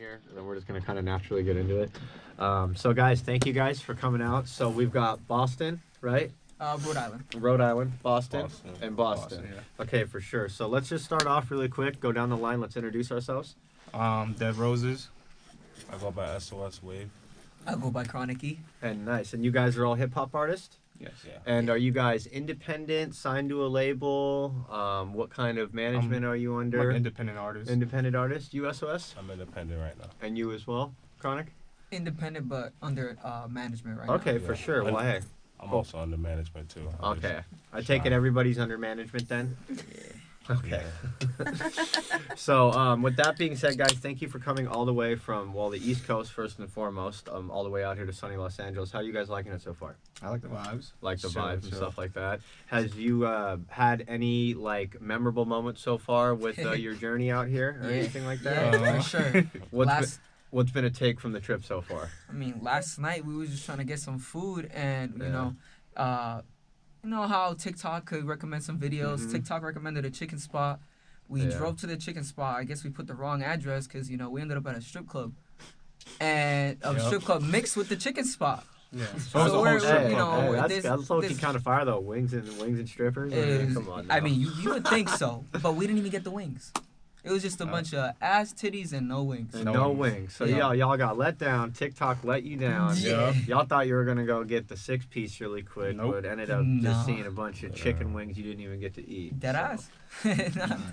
here, and then we're just gonna kind of naturally get into it. So guys, thank you guys for coming out. So we've got Boston, right? Rhode Island. Rhode Island, Boston, and Boston. Boston, yeah. Okay, for sure. So let's just start off really quick. Go down the line. Let's introduce ourselves. Dead Roses. I go by SOS Wave. I go by Chronic E. And nice. And you guys are all hip hop artists. Yes. Yeah. And are you guys independent, signed to a label? What kind of management are you I'm under? an independent artist. Independent artist. You SOS? I'm independent right now. And you as well, Chronic? Independent, but under management right Okay, now. for sure. Well, hey. I'm Cool. also under management too. Okay. I take it everybody's under management then? Okay. So, with that being said, guys, thank you for coming all the way from, well, the East Coast first and foremost, all the way out here to sunny Los Angeles. How are you guys liking it so far? I like the vibes. Like the Chill, vibes and chill. stuff like that. Has you had any like memorable moments so far with your journey out here or Yeah. anything like that? Yeah, for sure. What's been a take from the trip so far? I mean, last night we was just trying to get some food, and you know how TikTok could recommend some videos. Mhm. TikTok recommended a chicken spot. We Yeah. drove to the chicken spot. I guess we put the wrong address because we ended up at a strip club, and a Yep. strip club mixed with the chicken spot. Yeah. So it was a whole we're- strip you club. know, Hey, this- that's low-key this- kind of fire though. Wings and strippers. I mean, Is- come on. I now. mean, you would think so, but we didn't even get the wings. It was just a bunch of ass, titties, and no wings. And No no wings. wings. So Yeah. y'all got let down. TikTok let you down. Yeah. Y'all thought you were gonna go get the 6-piece really quick, Nope. but ended up No. just seeing a bunch of chicken wings you didn't even get to eat. Dead So, ass. Yeah,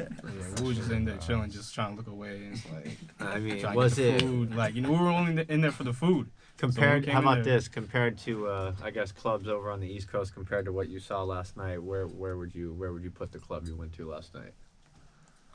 we were just in there chilling, just trying to look away. And it's like, I mean, trying was to get it the food. Like, we were only in there for the food. compared? came How in about there- this? Compared to, I guess, clubs over on the East Coast, compared to what you saw last night, where would you put the club you went to last night?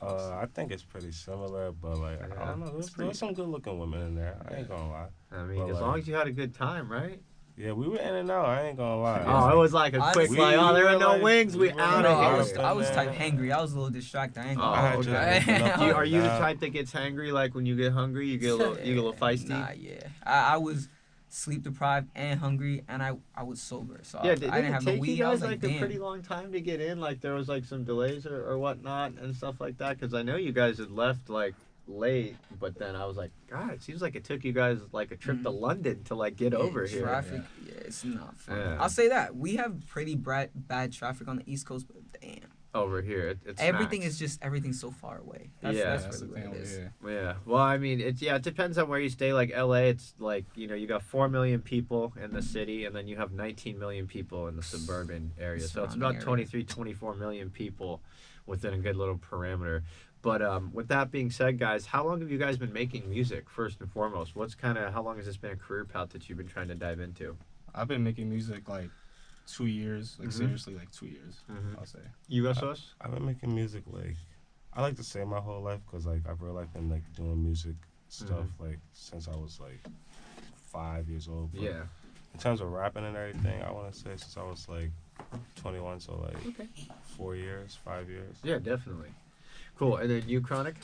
I think it's pretty similar, but like I don't know. There's some good looking women in there. I ain't gonna lie. I mean, Well, as long as you had a good time, right? Yeah, we were in and out. I ain't gonna lie. Oh, it was like a quick, Honestly, like, oh, there we are were no like- wings, we we were out No, like- of I here. was Yeah. I was type hangry. I was a little distracted. I ain't gonna Oh, lie. I just okay. enough Are you the that. type that gets hangry? Like when you get hungry, you get a little feisty. Nah, yeah. I was sleep deprived and hungry, and I was sober, so Yeah, I did didn't it have no take you weed. I guys was like like, a damn. pretty long time to get in? Like there was like some delays or whatnot and stuff like that? Because I know you guys had left like late, but then I was like, God, it seems like it took you guys like a trip to London to like get over here. Traffic, yeah, it's not fun. Yeah. I'll say that we have pretty bad traffic on the East Coast, but damn, Over here, it's everything smacks. is just everything's so far away. That's, Yeah. that's That's the really thing what it over is. here. Yeah, well, I mean, it depends on where you stay. Like LA, it's like you got 4 million people in the city, and then you have 19 million people in the suburban area. So it's Surrounding about area. 23, 24 million people within a good little parameter. But with that being said, guys, how long have you guys been making music? First and foremost, how long has this been a career path that you've been trying to dive into? I've been making music like 2 years, like Mhm. seriously, like 2 years. Mhm. I'll say. USOS? I've been making music like I like to say my whole life because like I've really been like doing music stuff like since I was like 5 years old. But Yeah. in terms of rapping and everything, I want to say since I was like 21, so like 4 years, 5 years. Yeah, definitely. Cool. And then you, Chronic?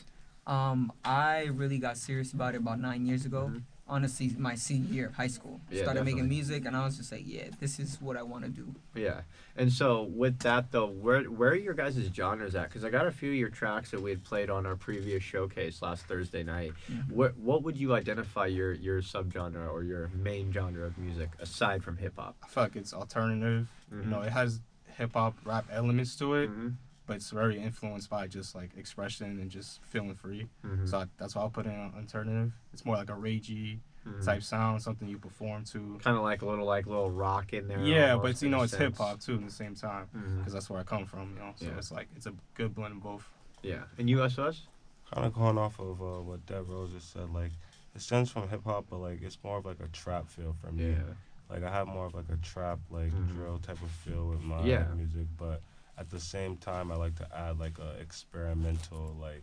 I really got serious about it about 9 years ago. Mhm. Honestly, my senior year of high school. Yeah, Started making definitely. music, and I was just like, yeah, this is what I want to do. Yeah, and so with that though, where are your guys' genres at? Because I got a few of your tracks that we had played on our previous showcase last Thursday night. Mhm. What would you identify your subgenre or your main genre of music aside from hip hop? I feel like it's alternative. Mhm. You know, it has hip hop rap elements to it, Mhm. but it's very influenced by just like expression and just feeling free. Mhm. So that's why I'll put in alternative. It's more like a ragey Mhm. type sound, something you perform to. Kind of like a little rock in there. Yeah, almost, but it's, in a it's sense. hip hop too at the same time, Mhm. because that's where I come from. So Yeah. it's like it's a good blend of both. Yeah, and USOS? Kind of going off of what Dead Roses said, like it stems from hip hop, but like it's more of like a trap feel for me. Yeah. Like I have more of like a trap, like Mhm. drill type of feel with my Yeah. music, but at the same time, I like to add like a experimental, like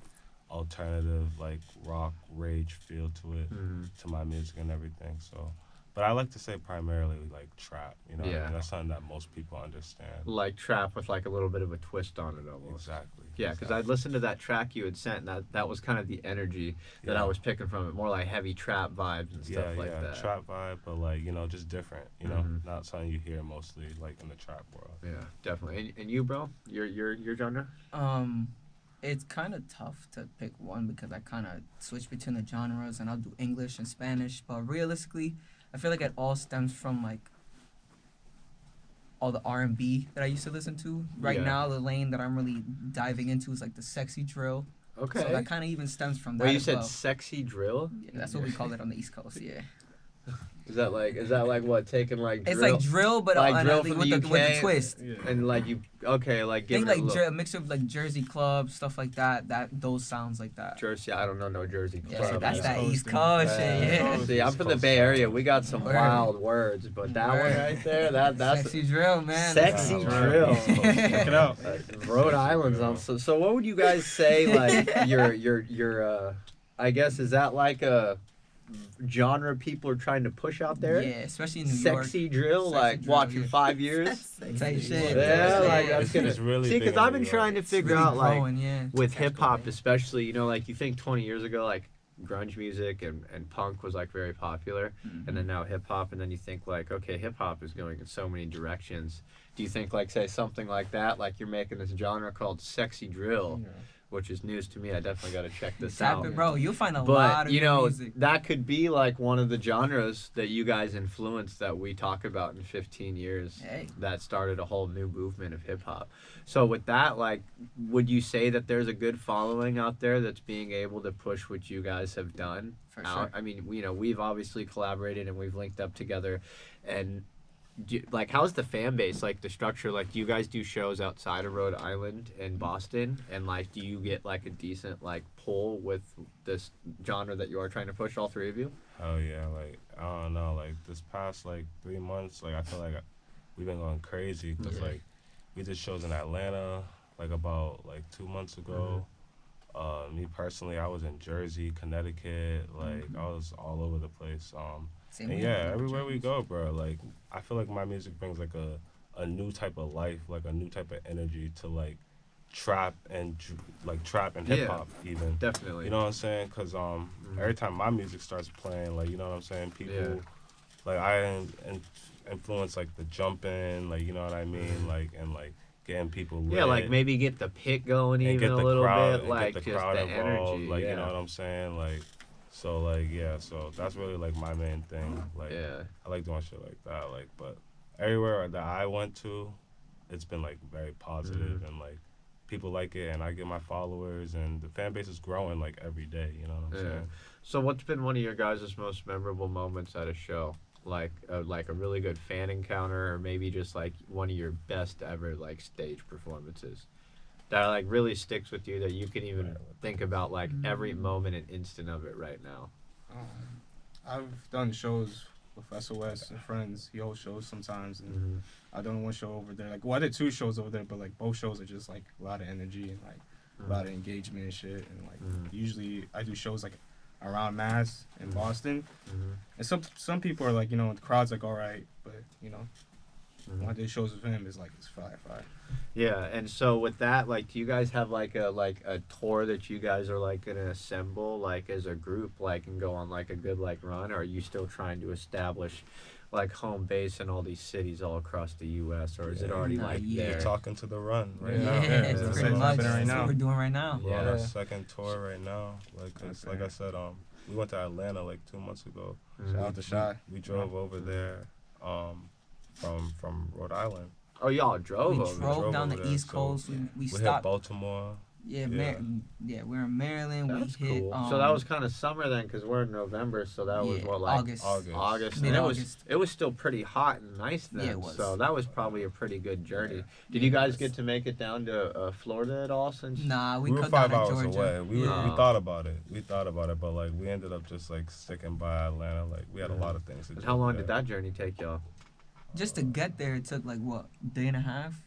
alternative, like rock rage feel to it, Mhm. to my music and everything. So, but I like to say primarily like trap. You know, what I Yeah. mean? That's something that most people understand. Like trap with like a little bit of a twist on it almost. Exactly. Yeah, because I'd listened to that track you had sent, and that was kind of the energy that I Yeah. was picking from it, more like heavy trap vibes and stuff Yeah, like yeah, that. trap vibe, but like just different. Mhm. Not something you hear mostly like in the trap world. Yeah, definitely. And you, bro, your genre? It's kind of tough to pick one because I kind of switch between the genres and I'll do English and Spanish. But realistically, I feel like it all stems from like all the R&B that I used to listen to. Right now, the lane that I'm really diving into is like the sexy drill. Okay. So that kind of even stems from that. Well, you as said well. sexy drill? Yeah, that's what we call it on the East Coast. Yeah. Is that like what, taking like drill? It's like drill, but like drill with, from the UK, with the twist. Yeah. and like you like giving Think like it a a mixture of like Jersey club stuff like that. Those sounds like that. Jersey. I don't know no Jersey Yeah, club. so that's East that Coast East thing. Coast shit. Yeah. See, I'm from the Bay Area. We got some Word. wild words, but that one Word. right there, that's Sexy drill, man. sexy Wow. drill. Check it out. Rhode Island's on. So what would you guys say like your I guess is that like a genre people are trying to push out there? Yeah, especially in New York. Sexy drill, Sexy like drill, watch in yeah. 5 years. Type shit. Yeah, like Yeah. that's gonna It's really see big because in I've New been York. trying to It's figure really out like growing, yeah. with That's hip hop cool. especially, you know, like you think 20 years ago like grunge music and punk was like very popular, and then now hip hop, and then you think like, okay, hip hop is going in so many directions. Do you think like say something like that, like you're making this genre called sexy drill, which is news to me? I definitely got to check this Tap out. it, bro. You'll find a lot But of you good know music. that could be like one of the genres that you guys influenced that we talk about in 15 years. Hey. That started a whole new movement of hip hop. So with that, like, would you say that there's a good following out there that's being able to push what you guys have done For out? sure. I mean, you know, we've obviously collaborated and we've linked up together, and like, how's the fan base, like the structure? Like, do you guys do shows outside of Rhode Island and Boston? And like, do you get like a decent like pull with this genre that you are trying to push, all three of you? Oh yeah, like I don't know, like this past like 3 months, like I feel like we've been going crazy because Yeah. like we did shows in Atlanta like about like 2 months ago. Me personally, I was in Jersey, Connecticut, like I was all over the place. Same And here. yeah, everywhere we go, bro, like I feel like my music brings like a new type of life, like a new type of energy to like trap and hip hop even. Definitely. You know what I'm saying? Cause every time my music starts playing, like you know what I'm saying, people like I influence like the jumping, like you know what I mean, like and like getting people lit. Yeah, like maybe get the pit going and even get a the little crowd, bit, like get the just crowd the involved, energy. like yeah. you know what I'm saying, like so like yeah, so that's really like my main thing. Like Yeah. I like doing shit like that, like but everywhere that I went to, it's been like very positive and like people like it, and I get my followers, and the fan base is growing like every day. You know what I'm saying? So what's been one of your guys' most memorable moments at a show? Like a really good fan encounter, or maybe just like one of your best ever like stage performances that like really sticks with you, that you can even think about like every moment and instant of it right now. I've done shows with SOS and friends. He hosts shows sometimes, and I've done one show over there. Like, well, I did 2 shows over there, but like both shows are just like a lot of energy and like a lot of engagement and shit. And like usually I do shows like around Mass in Boston, and some people are like, you know, the crowd's like all right, but you know, when I did shows with him, it's like it's fire. Yeah, and so with that, like, do you guys have like a tour that you guys are like gonna assemble like as a group, like, and go on like a good like run, or are you still trying to establish like home base in all these cities all across the U.S., or is it already Nah, like yeah. there? We're talking to the run right Yeah, now. it's that's pretty what's much happening right that's now. what we're doing right now. We're on our Yeah. second tour right now. Like, it's, like I said, we went to Atlanta like 2 months ago. Shout out to Shy. We drove over there, from Rhode Island. Oh, y'all drove We over. drove down over the there, East so Coast. We We hit stopped. Baltimore. Yeah, Yeah. we're in Maryland. That's we hit. cool. So that was kind of summer then, because we're in November. So that was yeah, what, like August. August. And Mid-August. it was still pretty hot and nice then. Yeah, it was. So that was probably a pretty good journey. Did you guys get to make it down to Florida at all since? Nah, We were cut 5 down hours to Georgia. away. We Yeah. thought about it. But like we ended up just like sticking by Atlanta. Like we had a lot of things to do. And how long there. did that journey take y'all? Just to get there, it took like what, day and a half,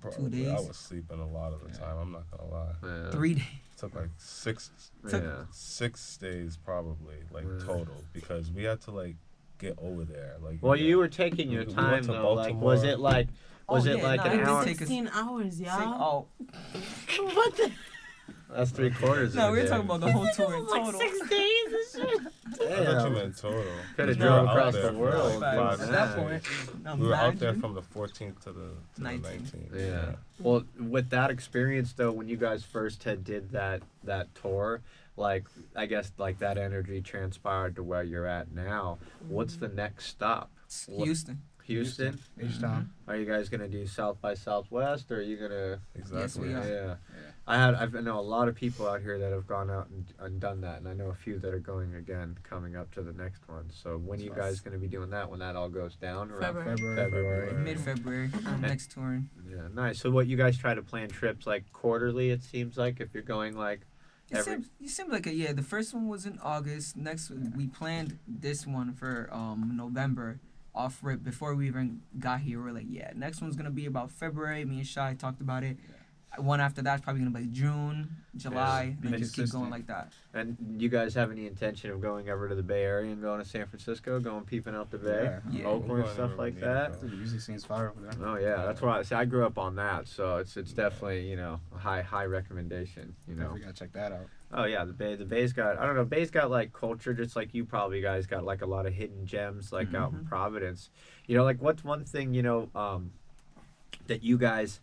Bro, 2 days? I was sleeping a lot of the time. I'm not gonna lie. Yeah. 3 days. It took like six Yeah. 6 days probably, like Yeah. total, because we had to like get over there. Like Well, yeah. you were taking your We time went to though. Like, Baltimore. was it like Oh, yeah, like no, an it did hour? take us- 16 hours, y'all. Oh, What the? That's 3/4. no, of we're the talking day. about the whole tour in Like total. 6 days and shit. Yeah, what you Yeah. meant total. Could have We were drove out across there the for world. like At 5 that days. point, We were out there Imagine. from the 14th to the 19th. 19th. Yeah. Well, with that experience though, when you guys first did that tour, like I guess like that energy transpired to where you're at now. What's the next stop? Houston. Houston? H-Town. Are you guys gonna do South by Southwest, or are you gonna? Exactly. we are. Yeah. I know a lot of people out here that have gone out and done that, and I know a few that are going again, coming up to the next one. So when are you guys gonna be doing that? When that all goes down? Around February. Mid-February. Next touring. Yeah, nice. So what you guys try to plan trips like quarterly? It seems like if you're going like You seem like yeah. The first one was in August. Next, we planned this one for November. Off rip before we even got here, we're like, yeah, next one's gonna be about February. Me and Shy talked about it. One after that's probably gonna be like June, July, Be and then just keep consistent. going like that. And you guys have any intention of going ever to the Bay Area and going to San Francisco, going peeping out the Bay, Yeah. Oakland, We're going stuff wherever like we need that? to go. It usually seems fire over there. Oh yeah, that's why. See, I grew up on that, so it's definitely a high recommendation. We gotta check that out. Oh yeah, the Bay's got, I don't know, Bay's got like culture, just like you probably guys got like a lot of hidden gems like out in Providence. Like what's one thing that you guys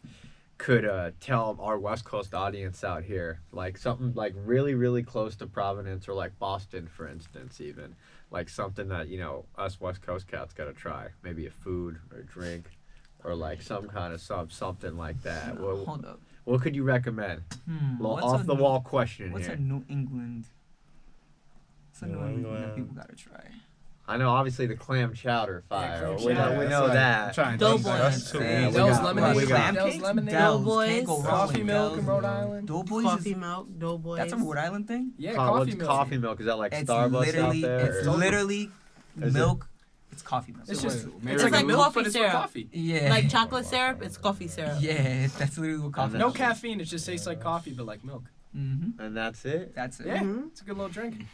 could tell our West Coast audience out here, like something like really really close to Providence or like Boston, for instance, even like something that us West Coast cats gotta try, maybe a food or a drink, or like some kind of something like that. Hold up. What could you recommend? What's Off a the wall question What's here. a New England? What's a New New England that England. people gotta try? I know obviously the clam chowder fire. clam we chowder. know I'm that. trying Doughboy. That's too Yeah, easy. Dell's got- lemonade. we got- Clam Dell's cakes? lemonade. Dell's. Doughboys. Can't go wrong Coffee with milk in Dell's. Rhode Island. Doughboys Coffee is, milk, Doughboys. that's a Rhode Island thing? Yeah, What's coffee milk. coffee milk? Is that like It's Starbucks literally, out there? it's or- literally Is it? milk. It's coffee milk. It's So just wait, it's It's like milk, coffee but it's with syrup. coffee. Yeah. Like chocolate syrup, it's coffee syrup. Yeah, that's literally what coffee No milk is. caffeine. It just tastes like coffee, but like milk. Mm-hmm. And that's it. That's it. Yeah, Mhm. it's a good little drink.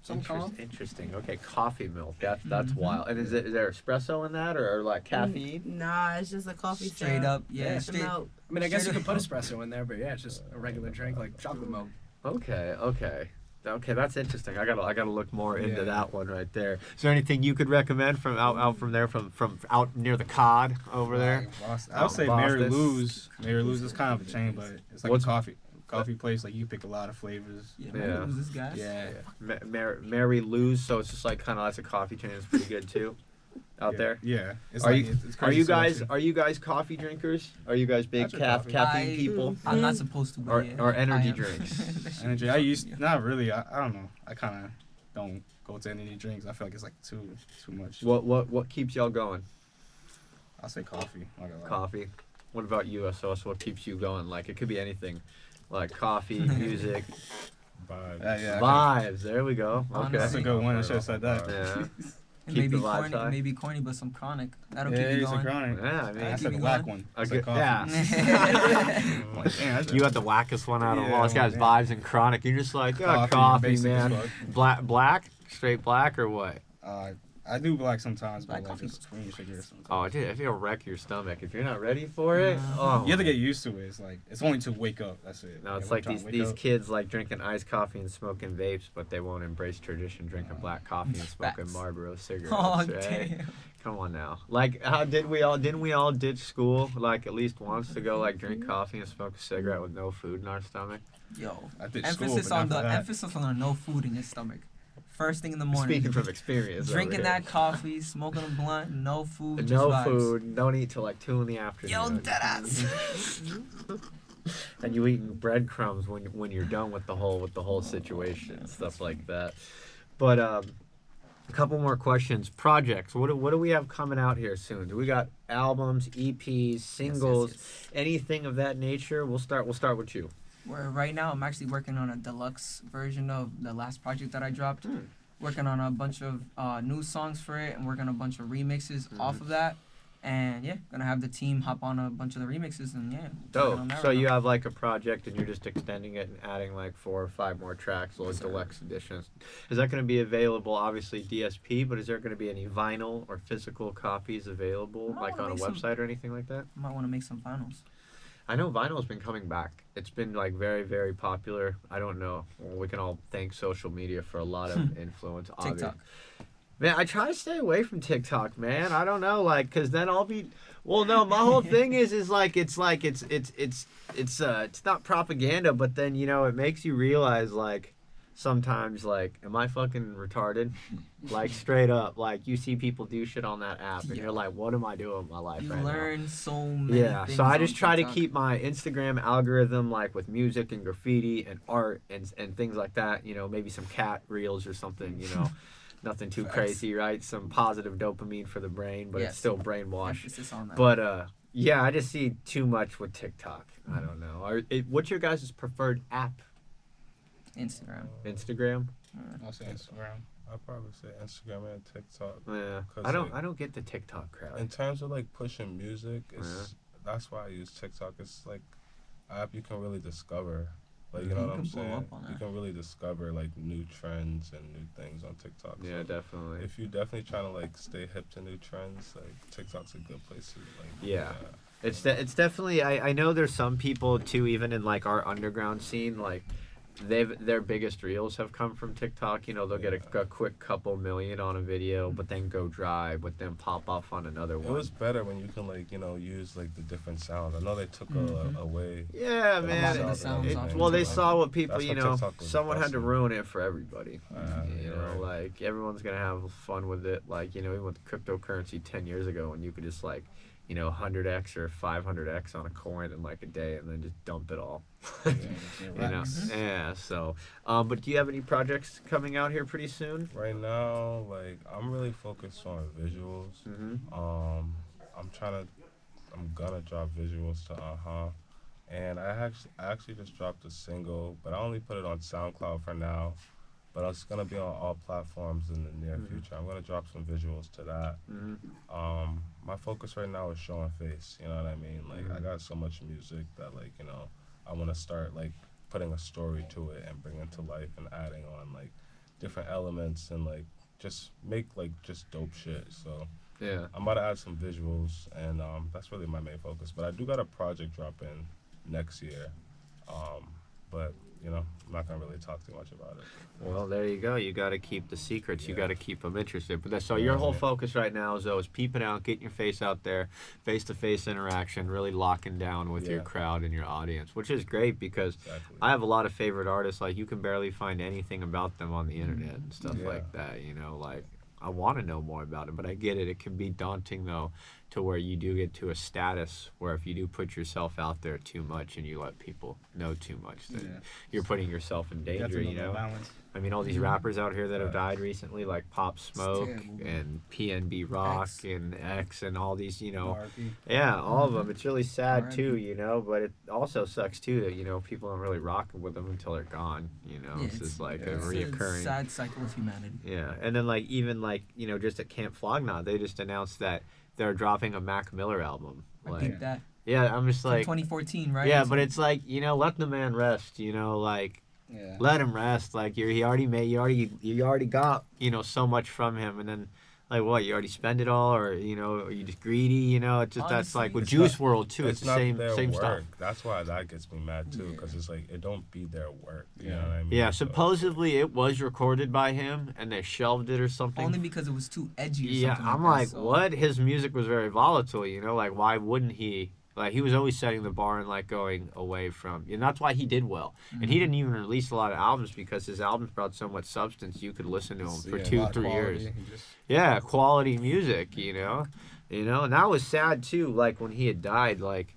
Some calm. Interesting. Okay, coffee milk. That's Mhm. wild. And is there espresso in that or like caffeine? Nah, it's just a coffee Straight syrup. up. Yeah, Yeah, The straight. milk. I mean, I guess you Straight could put up. espresso in there, but yeah, it's just a regular drink like chocolate milk. Okay. That's interesting. I gotta look more into Yeah. that one right there. Is there anything you could recommend from out from there from out near the cod over there? Boston. I Out would say in Mary Boston. Lou's. Mary Lou's is kind of a chain, but it's like What's- a coffee place. Like you pick a lot of flavors. Yeah, Yeah. man, who's this guy? Yeah. Mary Lou's, so it's just like kind of that's a coffee chain. It's pretty good too. Out Yeah. there. Yeah. It's Are like, you it's are crazy you guys selection. coffee drinkers? Are you guys big I drink coffee. caffeine people? I'm not supposed to, but Or- yeah, or energy I am. drinks. That shit Energy. is I used yeah. not really. I don't know. I kind of don't go to any drinks. I feel like it's like too much. What keeps y'all going? I'll say coffee. Not gonna lie. Coffee. What about you, SOS? What keeps you going? Like it could be anything, like coffee, music, Vibes. Yeah. vibes. There we go. Okay. That's a good one. I should have said that. Yeah. It Keep may be the vibes corny, high. it may be corny, but some chronic. That'll Yeah, keep you it's a going. chronic. Yeah, I mean, I keep said the you whack going. one. A It's good- like coffee. yeah. I'm like, damn, that's You got the wackest one out of them all. This Yeah, guy's man. vibes and chronic. You're just like, oh, Coffee, coffee, basic as man. fuck. Black, straight black or what? I do black sometimes, Black but like coffee. just swing sugar sometimes. Oh, dude, if it'll wreck your stomach if you're not ready for it. Oh, You have to get used to it. It's like it's only to wake up. That's it. no, it's Every like time I these wake these up, kids like drinking iced coffee and smoking vapes, but they won't embrace tradition, drinking black coffee and smoking Facts. Marlboro cigarettes. Oh right? damn! Come on now. Like, how didn't we all ditch school like at least once to go like drink coffee and smoke a cigarette with no food in our stomach? Yo, I did emphasis school, on but the not for that. emphasis on the no food in your stomach. First thing in the morning. Speaking from experience, over Drinking here. that coffee, smoking a blunt, no food, just No vibes. food. Don't eat till like 2 in the afternoon. Yo, deadass. And you eating breadcrumbs when you're done with the whole situation and stuff like that. But a couple more questions. Projects. What do we have coming out here soon? Do we got albums, EPs, singles, Yes. anything of that nature? We'll start with you. Where right now I'm actually working on a deluxe version of the last project that I dropped. Working on a bunch of new songs for it and working on a bunch of remixes off of that. And yeah, gonna have the team hop on a bunch of the remixes and yeah. working Dope. on that So right you now. have like a project and you're just extending it and adding like 4 or 5 more tracks, little deluxe editions. Is that going to be available? Obviously DSP, but is there going to be any vinyl or physical copies available, I like wanna on a make some- website or anything like that? I might want to make some finals. I know vinyl's been coming back. It's been like very, very popular. I don't know. Well, we can all thank social media for a lot of influence. TikTok. Man, I try to stay away from TikTok, man. I don't know, like, cause then I'll be. Well, no, my whole thing is it's not propaganda, but then it makes you realize like sometimes like, am I fucking retarded? Like straight up, like you see people do shit on that app, and you're like, what am I doing with my life You right now? learn so many things So I on just try to TikTok. keep my Instagram algorithm like with music and graffiti and art and things like that. Maybe some cat reels or something. Nothing too Facts. crazy, right? Some positive dopamine for the brain, but it's Yes. still brainwash. Emphasis on that. But yeah, I just see too much with TikTok. I don't know. What's your guys' preferred app? Instagram. Instagram? I'll say Instagram. I'd probably say Instagram and TikTok. Yeah. 'Cause, I like, don't get the TikTok crowd. in terms of like pushing music, that's why I use TikTok. It's like an app you can really discover. Like, you know You what I'm can blow saying? up on You that. can really discover like new trends and new things on TikTok. Yeah, So definitely. if you definitely trying to like stay hip to new trends, like TikTok's a good place to like. Yeah. It's definitely. I know there's some people too, even in like our underground scene, like their biggest reels have come from TikTok. They'll get a quick couple million on a video, but then go dry, but then pop off on another It one. was better when you can like use like the different sounds. I know they took away. Yeah, A lot man. of the sounds off Well, they TikTok. saw what people, That's what TikTok was someone had to busting. ruin it for everybody. You're right. Like everyone's gonna have fun with it. Like even with cryptocurrency 10 years ago, when you could just like 100x or 500x on a coin in like a day, and then just dump it all. Yeah. So, but do you have any projects coming out here pretty soon? Right now, like I'm really focused on visuals. Mm-hmm. I'm gonna drop visuals to and I actually just dropped a single, but I only put it on SoundCloud for now. But it's gonna be on all platforms in the near future. I'm gonna drop some visuals to that. Mm-hmm. My focus right now is showing face. You know what I mean? Like I got so much music that like I want to start like putting a story to it and bring it to life and adding on like different elements and like just make like just dope shit. So Yeah. I'm about to add some visuals and that's really my main focus. But I do got a project dropping next year. But I'm not gonna really talk too much about it. Well, there you go. You got to keep the secrets. You Yeah. got to keep them interested. But so your whole focus right now is peeping out, getting your face out there, face-to-face interaction, really locking down with your Yeah. crowd and your audience, which is great because Exactly. I have a lot of favorite artists. Like you can barely find anything about them on the internet and stuff Yeah. like that. Like I want to know more about it, but I get it. It can be daunting though, to where you do get to a status where if you do put yourself out there too much and you let people know too much, then you're putting yourself in danger. I mean, all these rappers out here that have died recently, like Pop Smoke terrible, man. and PNB Rock X. and X and all these, RP. yeah, all of them. It's really sad R.I.P. too, but it also sucks too that people don't really rock with them until they're gone. It's just like a It's reoccurring. sad cycle of humanity. Yeah, and then just at Camp Flog Gnaw, they just announced that they're dropping a Mac Miller album. I peeped that. Yeah, I'm just From like, 2014, right? yeah, but it's like let the man rest. Yeah. Let him rest. Like you already got so much from him, and then like what, you already spend it all, or are you just greedy? It's just that's like with It's Juice not- WRLD too. It's the not same their same work. stuff. That's why that gets me mad too, because it's like it don't be their work. You know what I mean? Yeah, So- supposedly it was recorded by him, and they shelved it or something. only because it was too edgy. Or Yeah, something I'm like, like, that, so. what? His music was very volatile, like why wouldn't he? Like he was always setting the bar and like going away from, and that's why he did well. And he didn't even release a lot of albums because his albums brought so much substance. You could listen to him for Yeah, a 2-3 lot of years. quality, just- Yeah, quality music, and that was sad too. Like when he had died, like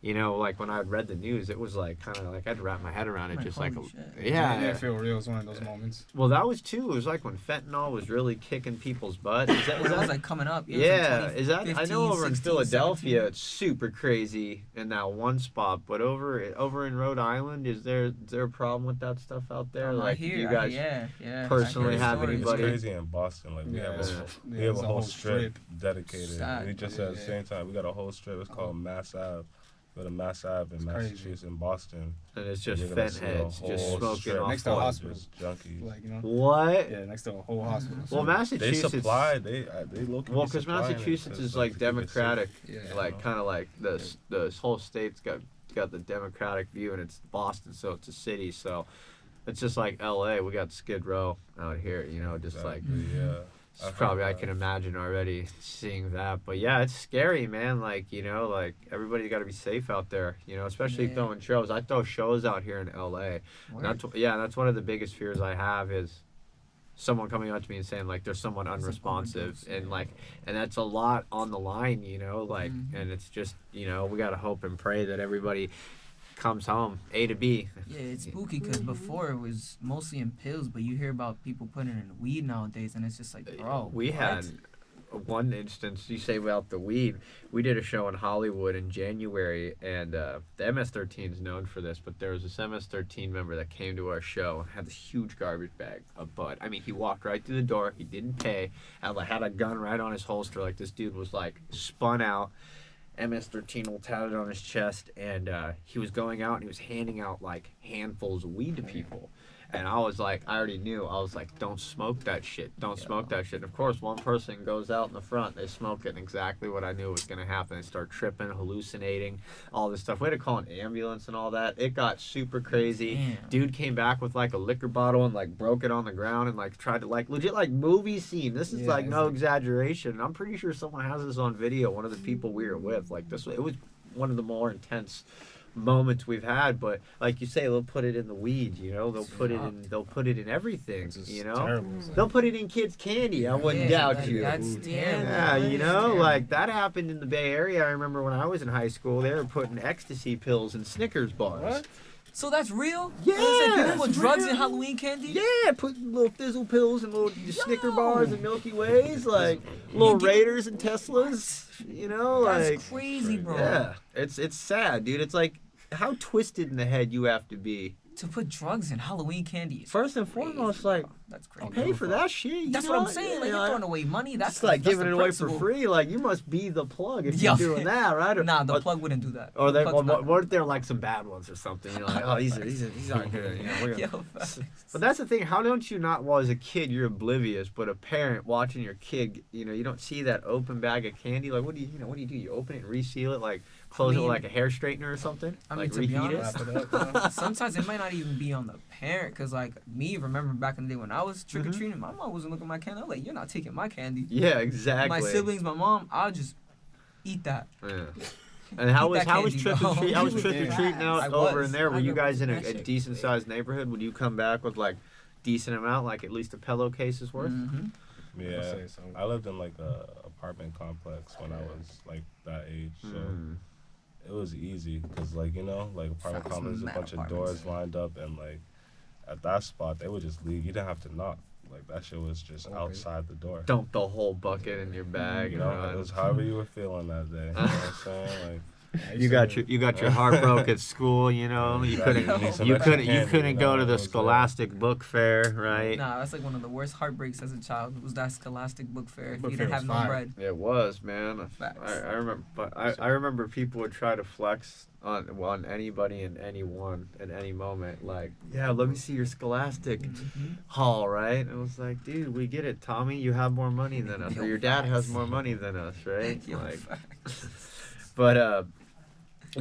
when I read the news, it was like kind of like I had to wrap my head around it, Like, just like holy shit. yeah. I feel real. It's one of those moments. Well, that was too. It was like when fentanyl was really kicking people's butt. Is that, When it was like coming up. It was yeah, like is that? I 2015, know over in 16, Philadelphia, 17. it's super crazy in that one spot. But over in Rhode Island, is there a problem with that stuff out there? I Like, hear, do you guys yeah. personally I hear have stories. It's anybody- crazy in Boston. Like we have Yeah. we have a whole strip dedicated. Sad. We just at the same time we got a whole strip. It's called Mass Ave. Go to Mass Ave in crazy. Massachusetts, in Boston. And it's just You're gonna fent see a heads just whole smoking strip off. Next to a one. hospital. Just junkies. Like What? yeah, next to a whole hospital. Well, They Massachusetts. supply. They look. Well, because Massachusetts is like democratic, Yeah. like kind of like the whole state's got got the Democratic view, and it's Boston, so it's a city. So it's just like L.A. We got Skid Row out here, you know, just like. yeah. It's probably I can imagine already seeing that, but yeah, it's scary, man. Like, you know, like everybody's got to be safe out there, you know, especially Yeah. throwing shows. I throw shows out here in LA. And that's one of the biggest fears I have is someone coming up to me and saying like there's someone unresponsive, and like, and that's a lot on the line, you know, like, and it's just, you know, we got to hope and pray that everybody comes home A to B. Yeah, it's spooky because before it was mostly in pills, but you hear about people putting it in weed nowadays, and it's just like, bro. We what? had one instance, you say about the weed. We did a show in Hollywood in January, and the MS-13 is known for this, but there was this MS-13 member that came to our show and had this huge garbage bag of bud. I mean, he walked right through the door, he didn't pay, and like, had a gun right on his holster. Like, this dude was like spun out, MS-13 all tatted on his chest, and he was going out and he was handing out like handfuls of weed to people. And I was like, I already knew. I was like, don't smoke that shit. Don't smoke that shit. And of course, one person goes out in the front. They smoke it, and exactly what I knew was going to happen. They start tripping, hallucinating, all this stuff. We had to call an ambulance and all that. It got super crazy. Damn. Dude came back with like a liquor bottle and like broke it on the ground and like tried to like legit like movie scene. This is like no exaggeration. I'm pretty sure someone has this on video. One of the people we were with, like this, it was one of the more intense moments we've had. But like you say, they'll put it in the weed, you know, they'll put it in everything, you know, terrible. they'll put it in kids' candy. I wouldn't doubt you. That's terrible. Yeah, you know, Terrible. like that happened in the Bay Area. I remember when I was in high school, they were putting ecstasy pills in Snickers bars. What? So that's real? Yeah, People put that's drugs real. in Halloween candy? Yeah, putting little fizzle pills and little Snicker bars and Milky Ways, like little get- Raiders and Teslas, you know, That's like crazy, bro. yeah, it's sad, dude. It's like how twisted in the head you have to be. To put drugs in Halloween candy. is First and crazy, foremost, bro. like That's crazy. pay for that shit. you That's know? what I'm saying. Like, You you're know, throwing away money. That's it's like that's giving the it away principle. for free. Like you must be the plug if Yeah. you're doing that, right? Or, Nah, the or, plug wouldn't do that. or they, Plug's or, not- weren't there like some bad ones or something? You're like, oh, these aren't good. You know, we're gonna, Yo, facts. But that's the thing. How don't you not? Well, as a kid, you're oblivious, but a parent watching your kid, you know, you don't see that open bag of candy. Like, what do you do? You open it and reseal it, like close it mean- with like a hair straightener or something. I mean, like to be reheat honest, it. Wrap it up, sometimes it might not even be on the parent, cause like me, remember back in the day when I was trick or treating, my mom wasn't looking at my candy. I was like, you're not taking my candy. Yeah, exactly. My siblings, my mom, I'll just eat that. Yeah. And how was Eat that candy, trick or bro. treat? How was You trick or was treating fast. out I over was. in there? Were I you remember guys in that a shit. decent sized neighborhood? Would you come back with like decent amount, like at least a pillowcase's worth? Mm-hmm. Yeah, I'll say so. I lived in like a apartment complex when I was like that age, so Mm. it was easy because like you know like apartment Facts, complex, a mad bunch of apartments. doors lined up, and like at that spot they would just leave. You didn't have to knock. Like that shit was just Okay. outside the door. Dump the whole bucket in your bag. You and know, run. it was however you were feeling that day. You know what I'm saying? Like You got your heart broke at school, you know. You Exactly. couldn't You need some you extra couldn't you candy, couldn't you go know, to the it was, Scholastic Book Fair, right? Nah, that's like one of the worst heartbreaks as a child. Was that Scholastic Book Fair? If Book you fair didn't have was no fire. bread. It was, man. Facts. I remember, but I remember people would try to flex on anybody and anyone at any moment. Like, yeah, let me see your Scholastic haul, right? And it was like, dude, we get it, Tommy. You have more money than us, or Yo, your dad has facts. more money than us, right? Yo, Like, facts. but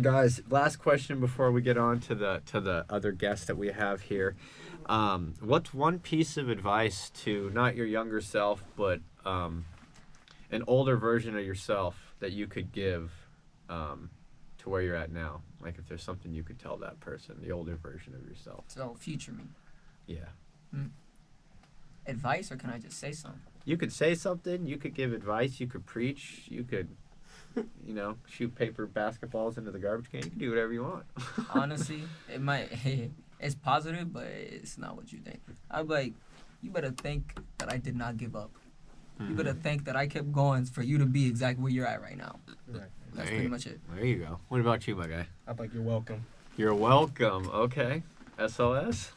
guys, last question before we get on to the other guests that we have here. What's one piece of advice to not your younger self, but an older version of yourself that you could give to where you're at now? Like if there's something you could tell that person, the older version of yourself. So, future me. Yeah. Advice, or can I just say something? You could say something, you could give advice, you could preach, you could, you know, shoot paper basketballs into the garbage can. You can do whatever you want. Honestly, it might. It's positive, but it's not what you think. I'm like, you better think that I did not give up. You better think that I kept going for you to be exactly where you're at right now. Right. That's There pretty you- much it. There you go. What about you, my guy? I'm like, you're welcome. You're welcome. Okay. SOS?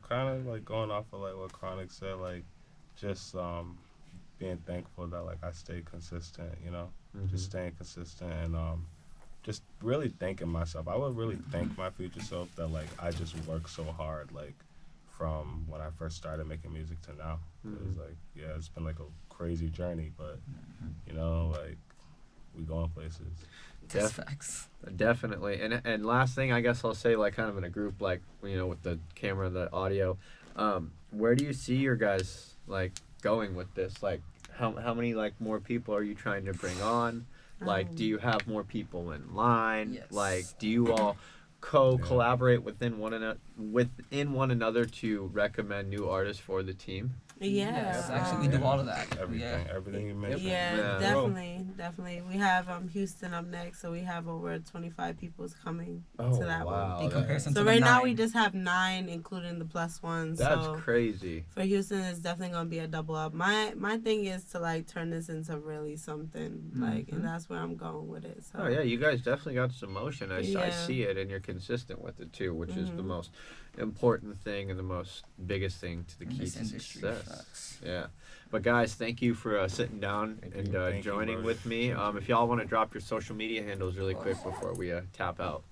kind of like going off of like what Chronic said, like just being thankful that like I stayed consistent, you know, just staying consistent and just really thanking myself. I would really thank my future self that like I just worked so hard, like from when I first started making music to now. It was like, yeah, it's been like a crazy journey, but you know, like we going places. That's facts. Definitely. And last thing, I guess I'll say, like, kind of in a group, like, you know, with the camera and the audio, where do you see your guys, like, going with this? Like, how many, like, more people are you trying to bring on? Like, do you have more people in line? Yes. Like, do you all collaborate within one another to recommend new artists for the team? Yes, actually, we do all of that. Everything you mentioned. Yeah, definitely. We have Houston up next, so we have over 25 people coming to that one. In comparison So to right the now 9. we just have 9, including the +1. That's so crazy. for Houston, it's definitely gonna be a double up. My thing is to like turn this into really something, like, and that's where I'm going with it. So. Oh yeah, you guys definitely got some motion. I Yeah. see it, and you're consistent with it too, which is the most important thing and the most biggest thing to the In key this to industry, success. facts. Yeah, but guys, thank you for sitting down and Thank you, joining brother. with me. If y'all want to drop your social media handles really quick before we tap out.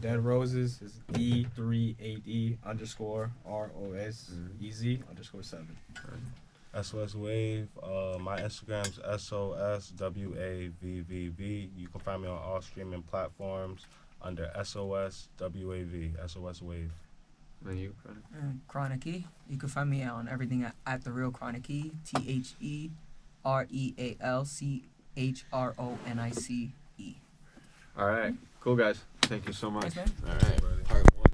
Dead Roses is D3AD_ROS SOS Wave. My Instagram's SOSWAVVV. You can find me on all streaming platforms under SOSWAV. SOS Wave. And you, Chronicky. You can find me on everything at The Real Chronicky. TheRealChronice. all right, cool guys. Thank you so much. Thanks, man. All right.